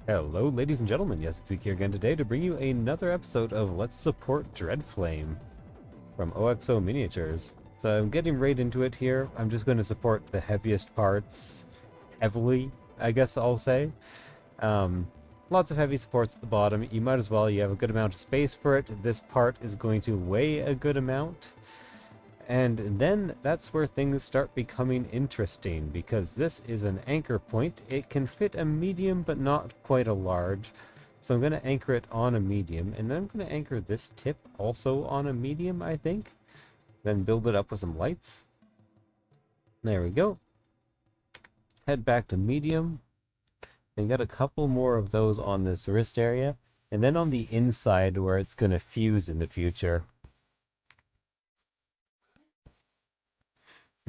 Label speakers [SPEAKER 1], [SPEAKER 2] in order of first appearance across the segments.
[SPEAKER 1] Hello, ladies and gentlemen. Yessik Ziiiq here again today to bring you another episode of Let's Support Dreadflame from OXO Miniatures. So I'm getting right into it here. I'm just going to support the heaviest parts heavily, I guess I'll say. Lots of heavy supports at the bottom. You might as well. You have a good amount of space for it. This part is going to weigh a good amount. And then that's where things start becoming interesting, because this is an anchor point. It can fit a medium, but not quite a large. So I'm going to anchor it on a medium, and then I'm going to anchor this tip also on a medium, I think. Then build it up with some lights. There we go. Head back to medium. And get a couple more of those on this wrist area. And then on the inside where it's going to fuse in the future.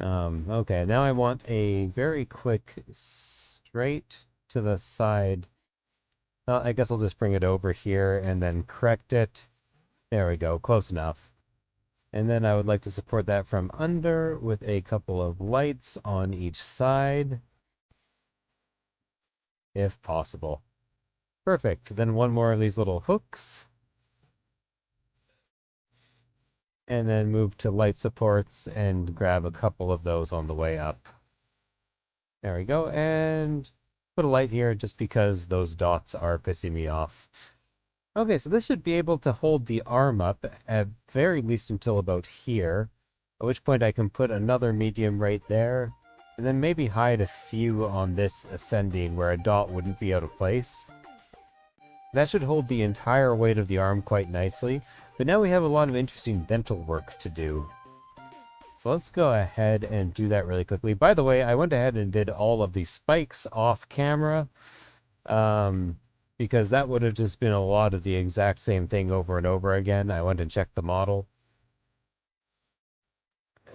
[SPEAKER 1] Okay, now I want a very quick straight to the side. I guess I'll just bring it over here and then correct it. There we go, close enough. And then I would like to support that from under with a couple of lights on each side, if possible. Perfect. Then one more of these little hooks. And then move to light supports and grab a couple of those on the way up. There we go, and put a light here just because those dots are pissing me off. Okay, so this should be able to hold the arm up at very least until about here, at which point I can put another medium right there, and then maybe hide a few on this ascending where a dot wouldn't be out of place. That should hold the entire weight of the arm quite nicely, but now we have a lot of interesting dental work to do. So let's go ahead and do that really quickly. By the way, I went ahead and did all of the spikes off camera, because that would have just been a lot of the exact same thing over and over again. I went and checked the model.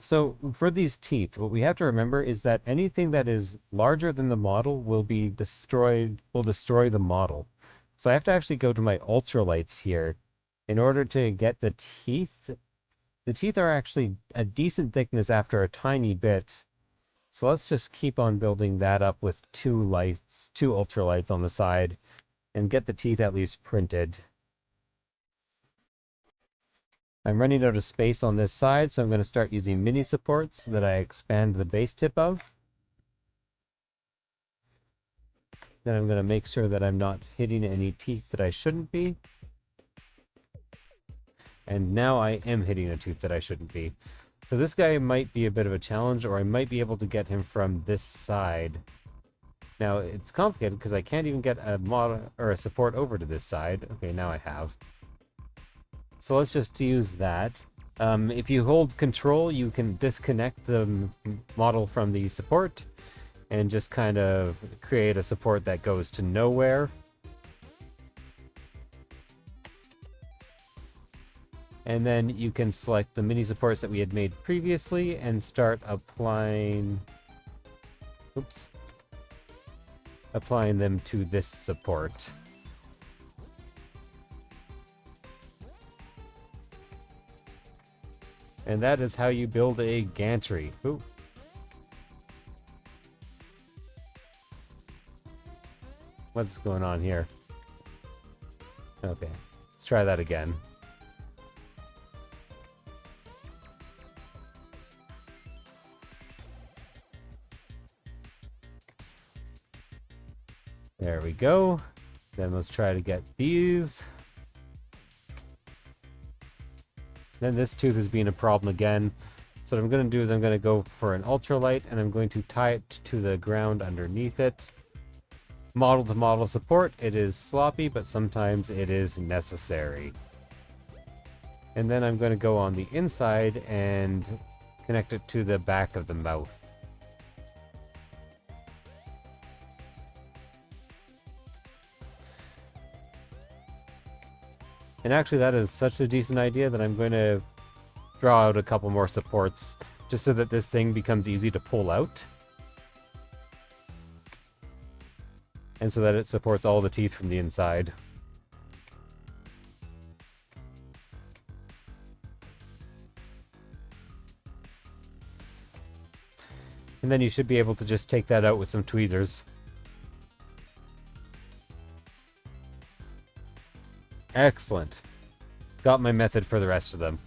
[SPEAKER 1] So for these teeth, what we have to remember is that anything that is larger than the model will destroy the model. So I have to actually go to my ultralights here in order to get the teeth. The teeth are actually a decent thickness after a tiny bit. So let's just keep on building that up with two ultralights on the side, and get the teeth at least printed. I'm running out of space on this side, so I'm going to start using mini supports that I expand the base tip of. Then I'm going to make sure that I'm not hitting any teeth that I shouldn't be. And now I am hitting a tooth that I shouldn't be. So this guy might be a bit of a challenge, or I might be able to get him from this side. Now, it's complicated because I can't even get a model or a support over to this side. Okay, now I have. So let's just use that. If you hold control, you can disconnect the model from the support and just kind of create a support that goes to nowhere. And then you can select the mini supports that we had made previously and start applying them to this support. And that is how you build a gantry. Ooh. What's going on here? Okay, let's try that again. There we go. Then let's try to get these. Then this tooth is being a problem again. So what I'm going to do is I'm going to go for an ultralight, and I'm going to tie it to the ground underneath it. Model to model support. It is sloppy, but sometimes it is necessary. And then I'm going to go on the inside and connect it to the back of the mouth. And actually, that is such a decent idea that I'm going to draw out a couple more supports just so that this thing becomes easy to pull out. And so that it supports all the teeth from the inside. And then you should be able to just take that out with some tweezers. Excellent. Got my method for the rest of them.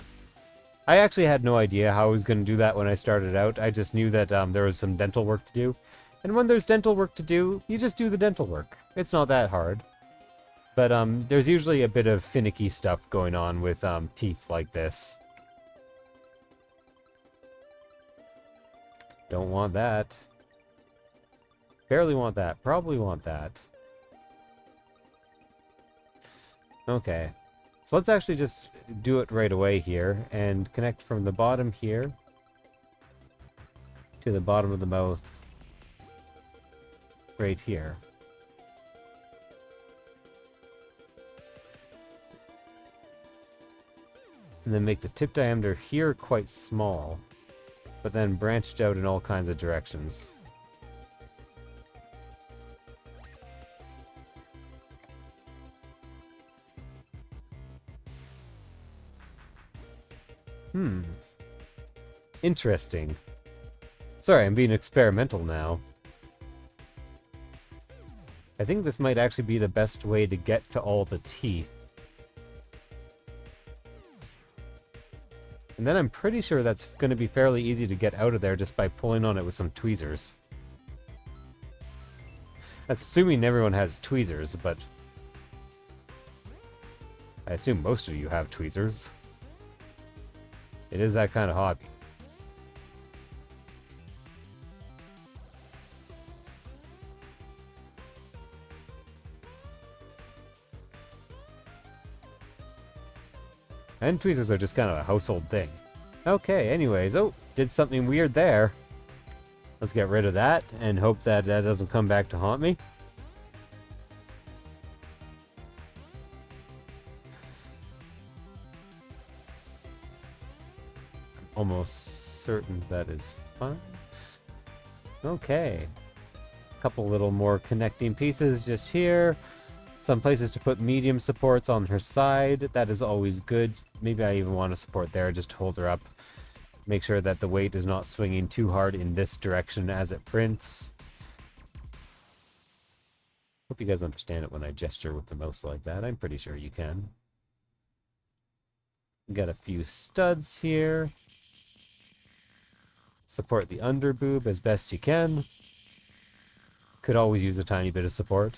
[SPEAKER 1] I actually had no idea how I was going to do that when I started out. I just knew that there was some dental work to do. And when there's dental work to do, you just do the dental work. It's not that hard. But there's usually a bit of finicky stuff going on with teeth like this. Don't want that. Barely want that. Probably want that. Okay. So let's actually just do it right away here and connect from the bottom here to the bottom of the mouth right here. And then make the tip diameter here quite small, but then branched out in all kinds of directions. Interesting. Sorry, I'm being experimental now. I think this might actually be the best way to get to all the teeth. And then I'm pretty sure that's going to be fairly easy to get out of there just by pulling on it with some tweezers. That's assuming everyone has tweezers, but I assume most of you have tweezers. It is that kind of hobby. And tweezers are just kind of a household thing. Okay, anyways, oh, did something weird there. Let's get rid of that and hope that that doesn't come back to haunt me. I'm almost certain that is fine. Okay. A couple little more connecting pieces just here. Some places to put medium supports on her side. That is always good. Maybe I even want a support there just to hold her up. Make sure that the weight is not swinging too hard in this direction as it prints. Hope you guys understand it when I gesture with the mouse like that. I'm pretty sure you can. Got a few studs here. Support the under boob as best you can. Could always use a tiny bit of support.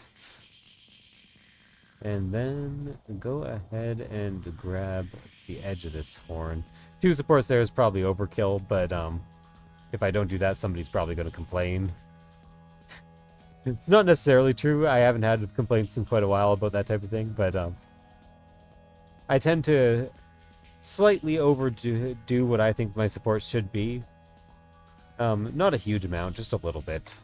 [SPEAKER 1] And then go ahead and grab the edge of this horn. 2 supports there is probably overkill, but if I don't do that, somebody's probably going to complain. It's not necessarily true. I haven't had complaints in quite a while about that type of thing, but I tend to slightly overdo what I think my support should be. Not a huge amount, just a little bit.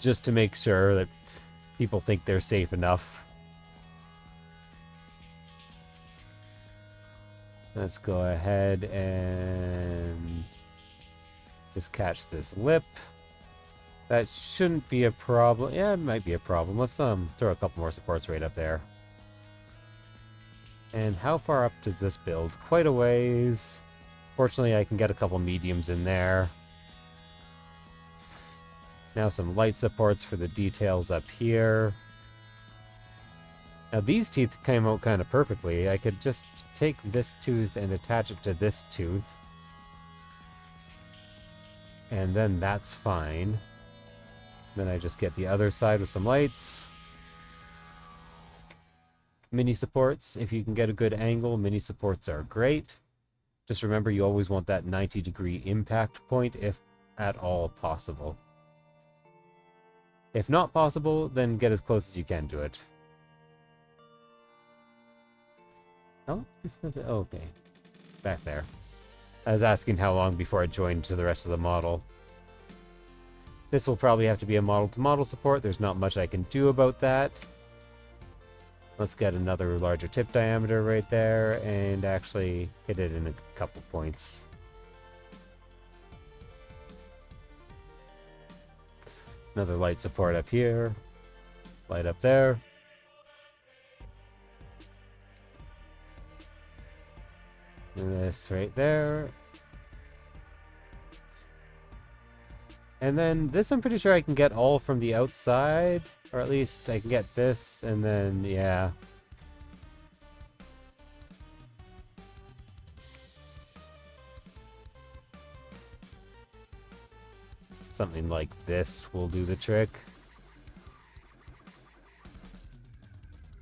[SPEAKER 1] Just to make sure that people think they're safe enough. Let's go ahead and just catch this lip. That shouldn't be a problem. Yeah, it might be a problem. Let's throw a couple more supports right up there. And how far up does this build? Quite a ways. Fortunately, I can get a couple mediums in there. Now some light supports for the details up here. Now these teeth came out kind of perfectly. I could just take this tooth and attach it to this tooth. And then that's fine. Then I just get the other side with some lights. Mini supports, if you can get a good angle, mini supports are great. Just remember you always want that 90-degree impact point if at all possible. If not possible, then get as close as you can to it. Oh, okay. Back there. I was asking how long before I joined to the rest of the model. This will probably have to be a model-to-model support. There's not much I can do about that. Let's get another larger tip diameter right there and actually hit it in a couple points. Another light support up here. Light up there. And this right there. And then this I'm pretty sure I can get all from the outside, or at least I can get this, and then, yeah. Something like this will do the trick.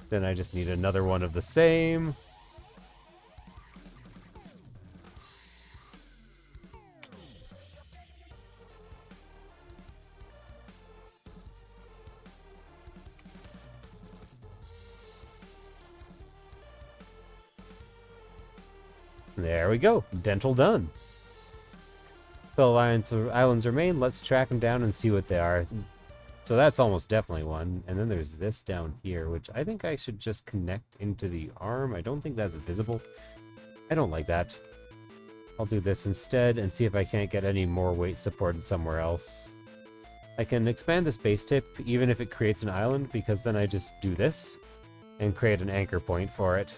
[SPEAKER 1] Then I just need another one of the same. There we go. Dental done. Fellow islands remain. Let's track them down and see what they are. So that's almost definitely one. And then there's this down here, which I think I should just connect into the arm. I don't think that's visible. I don't like that. I'll do this instead and see if I can't get any more weight supported somewhere else. I can expand this base tip even if it creates an island, because then I just do this and create an anchor point for it.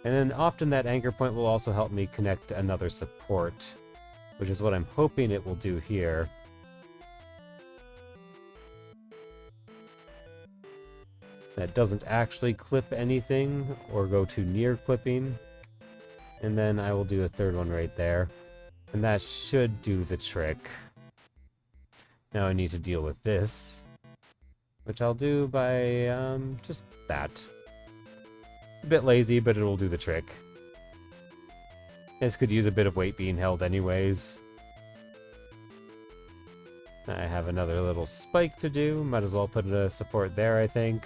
[SPEAKER 1] And then often that anchor point will also help me connect another support, which is what I'm hoping it will do here. That doesn't actually clip anything or go too near clipping. And then I will do a third one right there. And that should do the trick. Now I need to deal with this, which I'll do by just that. A bit lazy, but it will do the trick. This could use a bit of weight being held anyways. I have another little spike to do. Might as well put a support there, I think.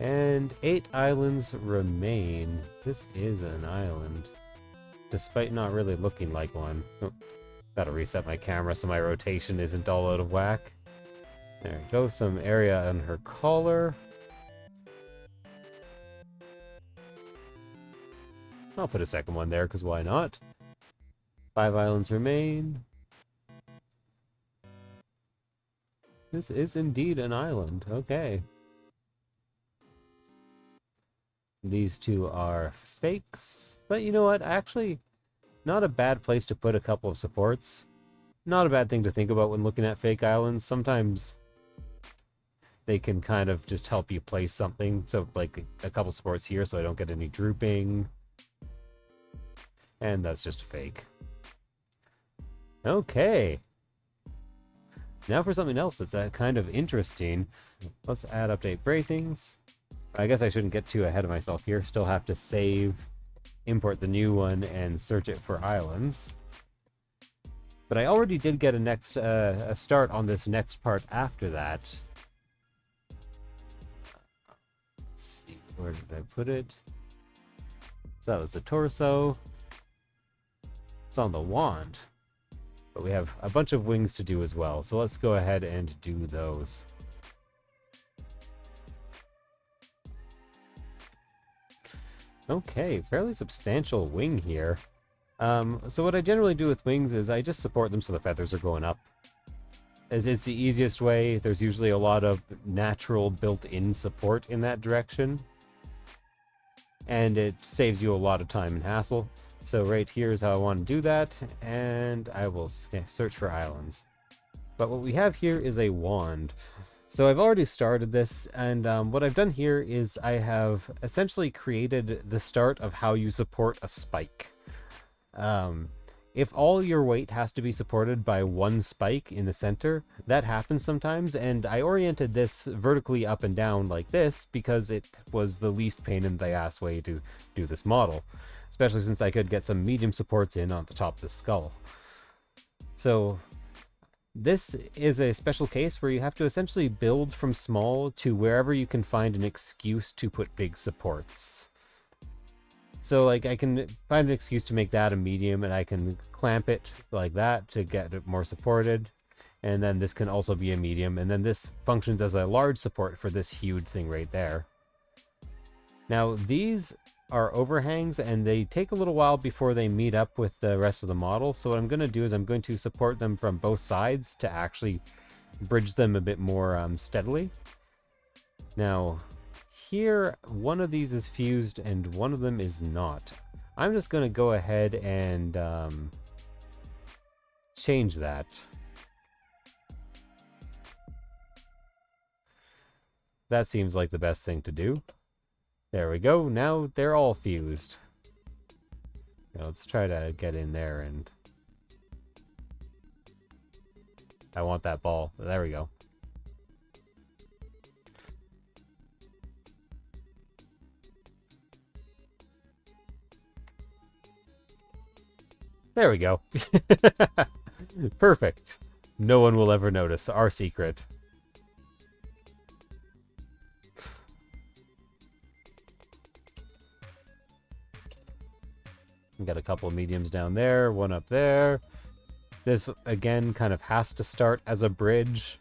[SPEAKER 1] And 8 islands remain. This is an island, despite not really looking like one. Oh, gotta reset my camera so my rotation isn't all out of whack. There we go, some area on her collar. I'll put a second one there, because why not? 5 islands remain. This is indeed an island, okay. These two are fakes, but you know what, actually, not a bad place to put a couple of supports. Not a bad thing to think about when looking at fake islands. Sometimes they can kind of just help you place something. So like a couple supports here so I don't get any drooping. And that's just a fake. Okay. Now for something else that's kind of interesting. Let's add update bracings. I guess I shouldn't get too ahead of myself here. Still have to save, import the new one, and search it for islands. But I already did get a start on this next part after that. Let's see, where did I put it? So that was the torso. It's on the wand. But we have a bunch of wings to do as well. So let's go ahead and do those. Okay, fairly substantial wing here. So what I generally do with wings is I just support them so the feathers are going up. As it's the easiest way. There's usually a lot of natural built-in support in that direction. And it saves you a lot of time and hassle. So right here is how I want to do that, and I will search for islands. But what we have here is a wand. So I've already started this, and what I've done here is I have essentially created the start of how you support a spike. If all your weight has to be supported by one spike in the center, that happens sometimes, and I oriented this vertically up and down like this because it was the least pain in the ass way to do this model, especially since I could get some medium supports in on the top of the skull. So this is a special case where you have to essentially build from small to wherever you can find an excuse to put big supports. So like I can find an excuse to make that a medium, and I can clamp it like that to get it more supported. And then this can also be a medium, and then this functions as a large support for this huge thing right there. Now these are overhangs, and they take a little while before they meet up with the rest of the model. So what I'm going to do is I'm going to support them from both sides to actually bridge them a bit more steadily. Now here, one of these is fused and one of them is not. I'm just going to go ahead and change that. That seems like the best thing to do. There we go. Now they're all fused. Now let's try to get in there and... I want that ball. There we go. There we go. Perfect. No one will ever notice. Our secret. We got a couple of mediums down there, one up there. This, again, kind of has to start as a bridge.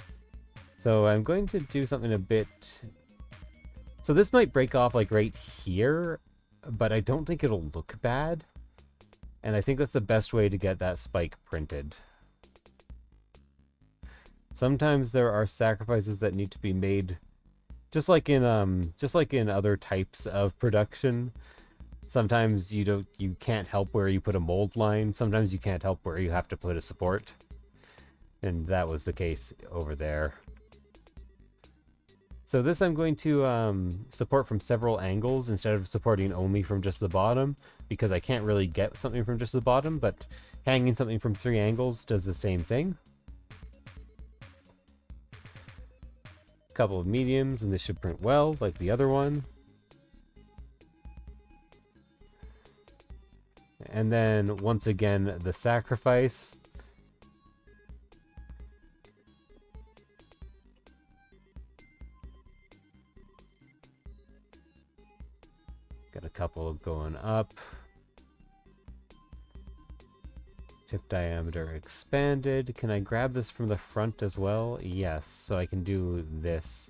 [SPEAKER 1] So I'm going to do something a bit... So this might break off like right here, but I don't think it'll look bad. And I think that's the best way to get that spike printed. Sometimes there are sacrifices that need to be made, just like in other types of production. Sometimes you can't help where you put a mold line. Sometimes you can't help where you have to put a support. And that was the case over there. So this I'm going to support from several angles instead of supporting only from just the bottom, because I can't really get something from just the bottom, but hanging something from 3 angles does the same thing. A couple of mediums, and this should print well, like the other one. And then, once again, the sacrifice. Got a couple going up. Tip diameter expanded. Can I grab this from the front as well? Yes, so I can do this.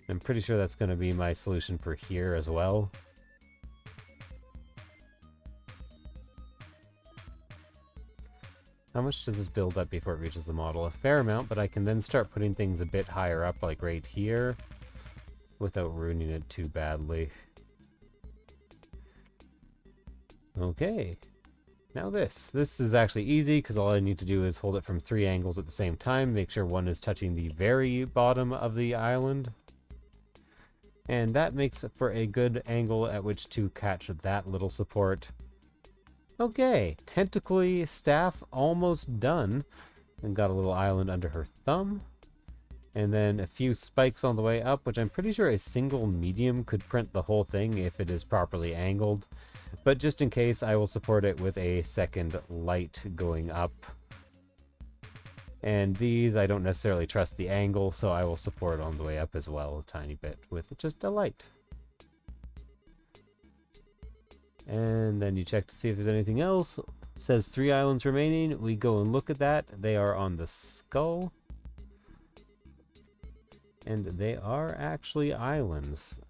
[SPEAKER 1] I'm pretty sure that's going to be my solution for here as well. How much does this build up before it reaches the model? A fair amount, but I can then start putting things a bit higher up, like right here, without ruining it too badly. Okay. Now this. This is actually easy, because all I need to do is hold it from 3 angles at the same time, make sure one is touching the very bottom of the island. And that makes for a good angle at which to catch that little support. Okay, tentacly staff almost done. And got a little island under her thumb. And then a few spikes on the way up, which I'm pretty sure a single medium could print the whole thing if it is properly angled. But just in case, I will support it with a second light going up. And these, I don't necessarily trust the angle, so I will support on the way up as well a tiny bit with just a light. And then you check to see if there's anything else. It says 3 islands remaining. We go and look at that. They are on the skull. And they are actually islands.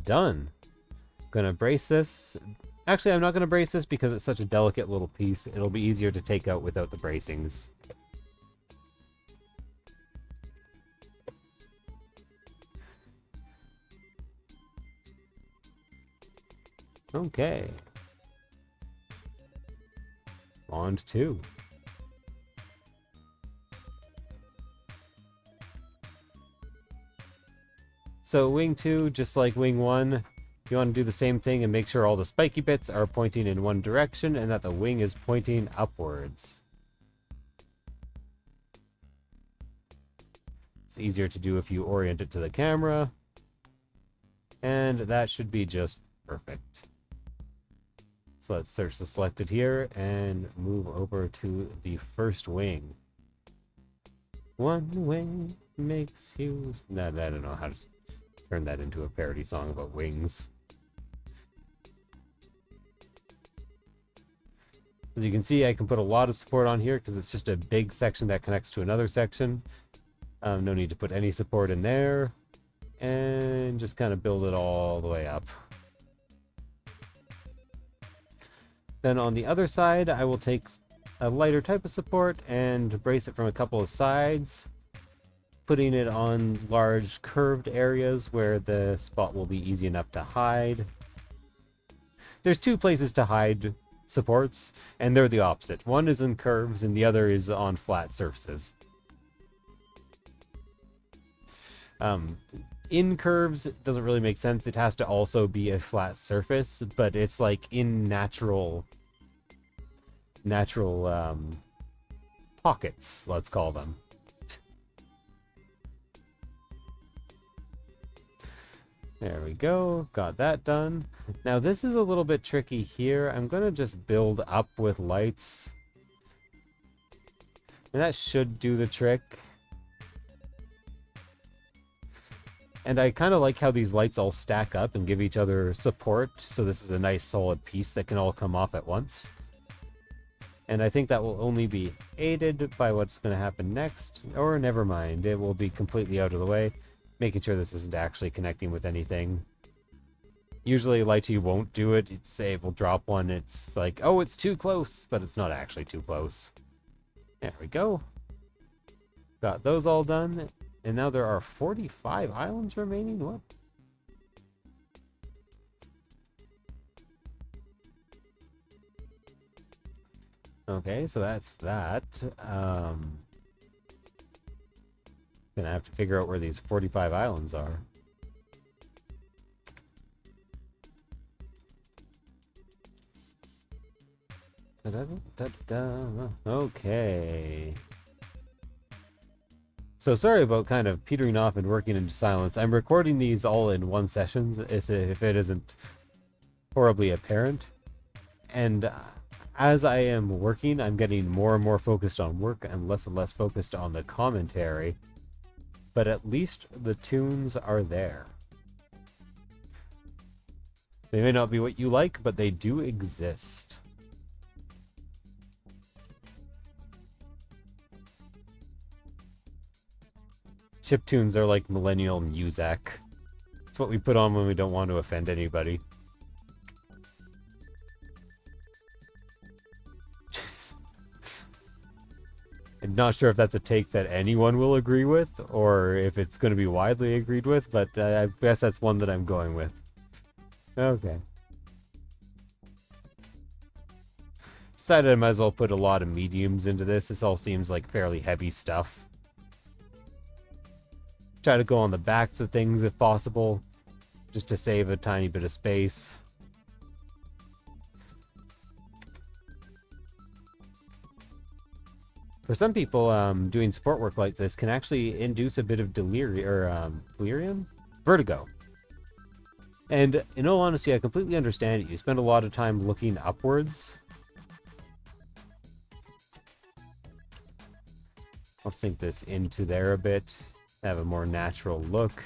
[SPEAKER 1] Done. Gonna brace this. Actually, I'm not gonna brace this because it's such a delicate little piece. It'll be easier to take out without the bracings. Okay. Bond 2. So wing 2, just like wing 1, you want to do the same thing and make sure all the spiky bits are pointing in one direction and that the wing is pointing upwards. It's easier to do if you orient it to the camera. And that should be just perfect. So let's search the selected here and move over to the first wing. One wing makes you... I don't know how to turn that into a parody song about wings. As you can see, I can put a lot of support on here because it's just a big section that connects to another section. No need to put any support in there. And just kind of build it all the way up. Then on the other side, I will take a lighter type of support and brace it from a couple of sides. putting it on large curved areas where the spot will be easy enough to hide. There's two places to hide supports, and they're the opposite. One is in curves, and the other is on flat surfaces. In curves, it doesn't really make sense. It has to also be a flat surface, but it's like in natural pockets, let's call them. There we go, got that done. Now this is a little bit tricky here. I'm gonna just build up with lights. And that should do the trick. And I kind of like how these lights all stack up and give each other support, so this is a nice solid piece that can all come off at once. And I think that will only be aided by what's going to happen next, or never mind, it will be completely out of the way, making sure this isn't actually connecting with anything. Usually Lychee won't do it. It's say it will drop one, it's like, oh, it's too close, but it's not actually too close. There we go. Got those all done. And now there are 45 islands remaining? What? Okay, so that's that. Gonna have to figure out where these 45 islands are. Okay. So sorry about kind of petering off and working into silence. I'm recording these all in one session, if it isn't horribly apparent. And as I am working, I'm getting more and more focused on work and less focused on the commentary. But at least the tunes are there. They may not be what you like, but they do exist. Chiptunes are like millennial music. It's what we put on when we don't want to offend anybody. I'm not sure if that's a take that anyone will agree with, or if it's going to be widely agreed with, but I guess that's one that I'm going with. Okay. Decided I might as well put a lot of mediums into this. This all seems like fairly heavy stuff. Try to go on the backs of things if possible, just to save a tiny bit of space. For some people, doing support work like this can actually induce a bit of delirium? Vertigo. And in all honesty, I completely understand it. You spend a lot of time looking upwards. I'll sink this into there a bit. Have a more natural look.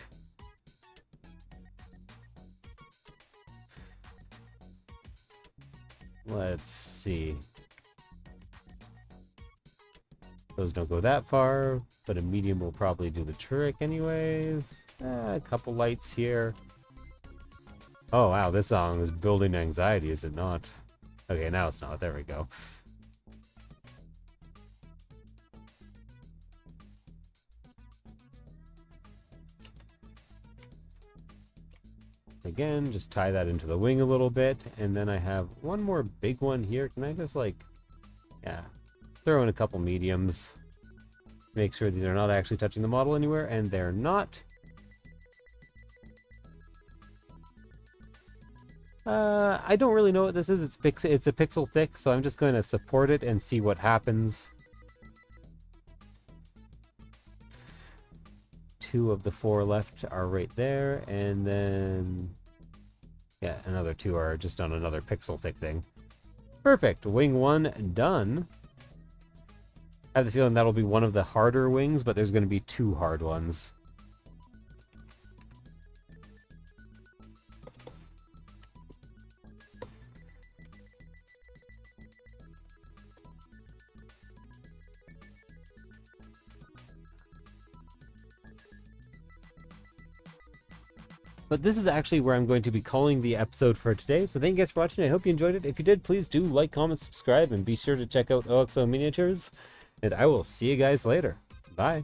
[SPEAKER 1] Let's see. Those don't go that far, but a medium will probably do the trick anyways. A couple lights here. Oh wow, this song is building anxiety, is it not? Okay, now it's not. There we go. Again, just tie that into the wing a little bit, and then I have one more big one here. Can I just like, yeah, throw in a couple mediums. Make sure these are not actually touching the model anywhere, and they're not. I don't really know what this is. It's a pixel thick, so I'm just going to support it and see what happens. 2 of the 4 left are right there, and then yeah, another 2 are just on another pixel thick thing. Perfect. Wing 1 done. I have the feeling that'll be one of the harder wings, but there's going to be 2 hard ones. But this is actually where I'm going to be calling the episode for today. So thank you guys for watching. I hope you enjoyed it. If you did, please do like, comment, subscribe, and be sure to check out OXO Miniatures. And I will see you guys later. Bye.